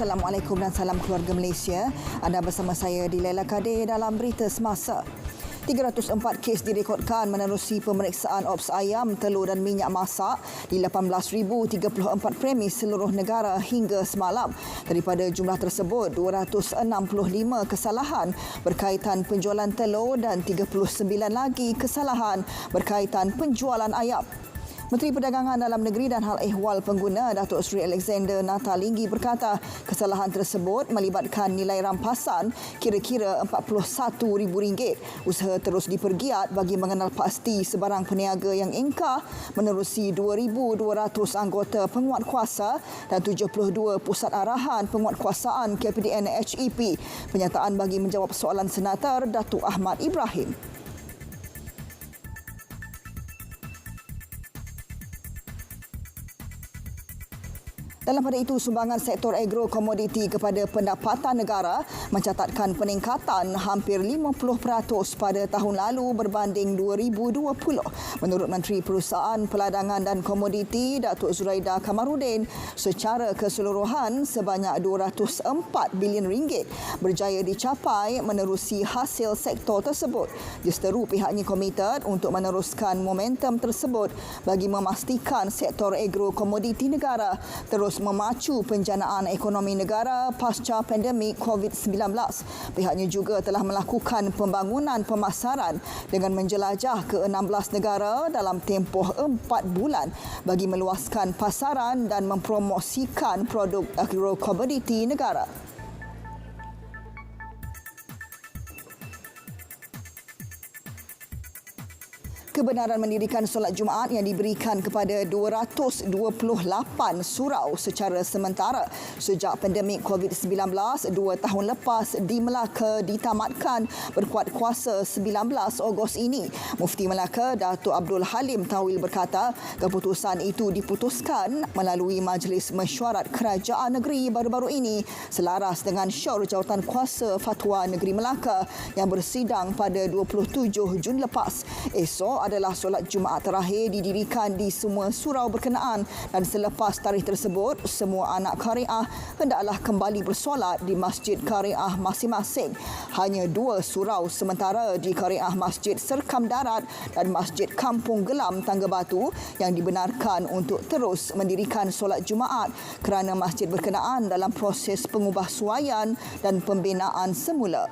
Assalamualaikum dan salam keluarga Malaysia. Anda bersama saya di Laila Kadir dalam Berita Semasa. 304 kes direkodkan menerusi pemeriksaan ops ayam, telur dan minyak masak di 18,034 premis seluruh negara hingga semalam. Daripada jumlah tersebut, 265 kesalahan berkaitan penjualan telur dan 39 lagi kesalahan berkaitan penjualan ayam. Menteri Perdagangan Dalam Negeri dan Hal Ehwal Pengguna Datuk Seri Alexander Natalinggi berkata kesalahan tersebut melibatkan nilai rampasan kira-kira RM41,000. Usaha terus dipergiat bagi mengenal pasti sebarang peniaga yang ingkar menerusi 2,200 anggota penguatkuasa dan 72 pusat arahan penguatkuasaan KPDN HEP. Penyataan bagi menjawab soalan Senator Datuk Ahmad Ibrahim. Dalam pada itu, sumbangan sektor agro komoditi kepada pendapatan negara mencatatkan peningkatan hampir 50% pada tahun lalu berbanding 2020. Menurut Menteri Perusahaan Peladangan dan Komoditi Datuk Zuraida Kamarudin, secara keseluruhan sebanyak RM204 bilion berjaya dicapai menerusi hasil sektor tersebut. Justeru pihaknya komited untuk meneruskan momentum tersebut bagi memastikan sektor agro komoditi negara terus memacu penjanaan ekonomi negara pasca pandemik COVID-19. Pihaknya juga telah melakukan pembangunan pemasaran dengan menjelajah ke 16 negara dalam tempoh 4 bulan bagi meluaskan pasaran dan mempromosikan produk agrokomoditi negara. Kebenaran mendirikan solat Jumaat yang diberikan kepada 228 surau secara sementara sejak pandemik COVID-19 2 tahun lepas di Melaka ditamatkan berkuat kuasa 19 Ogos ini. Mufti Melaka Datuk Abdul Halim Tawil berkata keputusan itu diputuskan melalui Majlis Mesyuarat Kerajaan Negeri baru-baru ini selaras dengan syaur jawatan kuasa Fatwa Negeri Melaka yang bersidang pada 27 Jun lepas. Esok adalah solat Jumaat terakhir didirikan di semua surau berkenaan dan selepas tarikh tersebut, semua anak Qariah hendaklah kembali bersolat di masjid Qariah masing-masing. Hanya 2 surau sementara di Qariah Masjid Serkam Darat dan Masjid Kampung Gelam Tangga Batu yang dibenarkan untuk terus mendirikan solat Jumaat kerana masjid berkenaan dalam proses pengubahsuaian dan pembinaan semula.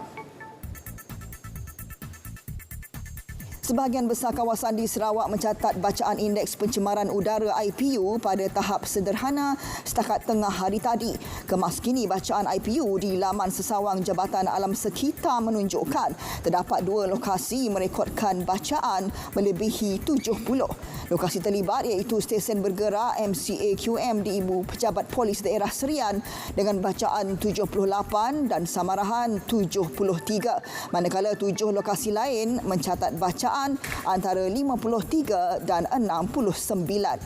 Sebahagian besar kawasan di Sarawak mencatat bacaan indeks pencemaran udara IPU pada tahap sederhana setakat tengah hari tadi. Kemas kini bacaan IPU di laman sesawang Jabatan Alam Sekitar menunjukkan terdapat 2 lokasi merekodkan bacaan melebihi 70. Lokasi terlibat iaitu stesen bergerak MCAQM di Ibu Pejabat Polis Daerah Serian dengan bacaan 78 dan Samarahan 73. Manakala 7 lokasi lain mencatat bacaan antara 53 dan 69.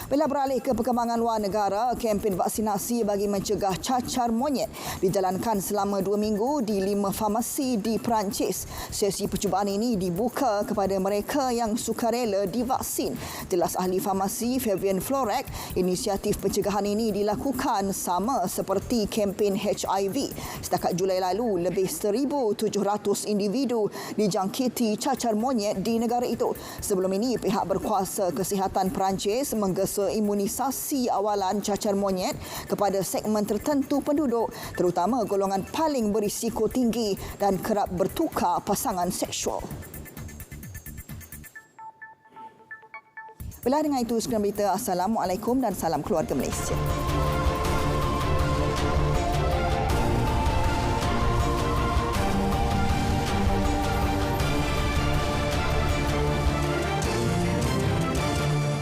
Bila beralih ke perkembangan luar negara, kempen vaksinasi bagi mencegah cacar monyet dijalankan selama 2 minggu di 5 farmasi di Perancis. Sesi percubaan ini dibuka kepada mereka yang sukarela divaksin. Jelas ahli farmasi Fabian Florek, inisiatif pencegahan ini dilakukan sama seperti kempen HIV. Setakat Julai lalu, lebih 1,700 individu dijangkiti cacar monyet di negara itu. Sebelum ini, pihak berkuasa kesihatan Perancis menggesa imunisasi awalan cacar monyet kepada segmen tertentu penduduk, terutama golongan paling berisiko tinggi dan kerap bertukar pasangan seksual. Bila dengan itu, sekian berita. Assalamualaikum dan salam keluarga Malaysia.